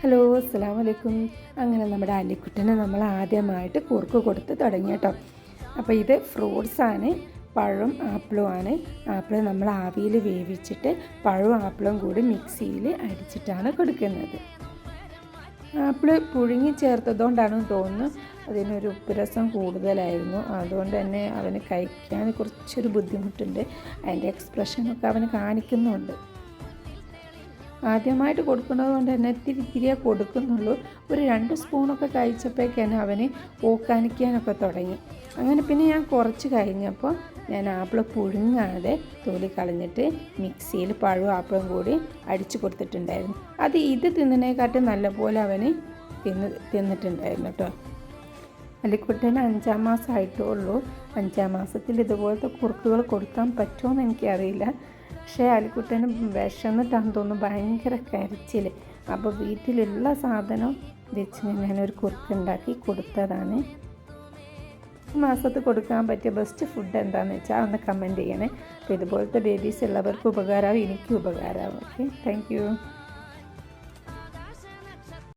Hello, അസ്സലാമു അലൈക്കും. അങ്ങനെ നമ്മുടെ അലിക്കുട്ടനെ നമ്മൾ ആദ്യമായിട്ട് കുറുക്ക് കൊടുത്ത് തുടങ്ങി കേട്ടോ. അപ്പോൾ ഇത് ഫ്രൂട്ട്സാണ്, പഴവും ആപ്പിളും ആണ്. ആപ്പിൾ നമ്മൾ ആവിയിൽ വേവിച്ചിട്ട് പഴവും ആപ്പിളും കൂടി മിക്സിയിൽ അടിച്ചിട്ടാണ് കൊടുക്കുന്നത്. ആപ്പിൾ പുഴുങ്ങി ചേർത്തതുകൊണ്ടാണെന്ന് തോന്നുന്നു അതിനൊരു ഉപ്പുരസം കൂടുതലായിരുന്നു. അതുകൊണ്ട് തന്നെ അവന് കഴിക്കാൻ കുറച്ചൊരു ബുദ്ധിമുട്ടുണ്ട്. അതിൻ്റെ എക്സ്പ്രഷനൊക്കെ അവന് കാണിക്കുന്നുണ്ട്. ആദ്യമായിട്ട് കൊടുക്കുന്നത് കൊണ്ട് തന്നെ തിരിയെ കൊടുക്കുന്നുള്ളൂ. ഒരു 2 സ്പൂണൊക്കെ കഴിച്ചപ്പോഴേക്കാണ് അവന് ഓക്കാനിക്കാനൊക്കെ തുടങ്ങി. അങ്ങനെ പിന്നെ ഞാൻ കുറച്ച് കഴിഞ്ഞപ്പോൾ ഞാൻ ആപ്പിൾ പുഴുങ്ങാതെ തൊലി കളഞ്ഞിട്ട് മിക്സിയിൽ പഴവും ആപ്പിളും കൂടി അടിച്ചു കൊടുത്തിട്ടുണ്ടായിരുന്നു. ഇത് തിന്നതിനെക്കാട്ടും നല്ലപോലെ അവന് തിന്നിട്ടുണ്ടായിരുന്നു കേട്ടോ. അലിക്കുട്ടന് 5-ാം മാസമായിട്ടുള്ളൂ. 5-ാം മാസത്തിൽ ഇതുപോലത്തെ കുറുക്കുകൾ കൊടുക്കാൻ പറ്റുമോ എന്ന് എനിക്കറിയില്ല. പക്ഷേ അലിക്കുട്ടന് വിശന്നിട്ടാന്ന് തോന്നുന്നു ഭയങ്കര കരച്ചിൽ. അപ്പോൾ വീട്ടിലുള്ള സാധനം വെച്ച് ഞാനൊരു കുറുക്കുണ്ടാക്കി കൊടുത്തതാണ്. ഈ മാസത്ത് കൊടുക്കാൻ പറ്റിയ ബെസ്റ്റ് ഫുഡ് എന്താണെന്ന് വെച്ചാൽ ഒന്ന് കമൻറ്റ് ചെയ്യണേ. അപ്പോൾ ഇതുപോലത്തെ ബേബീസ് ഉള്ളവർക്ക് ഉപകാരമാവും, എനിക്കും ഉപകാരമാവും. Okay, thank you.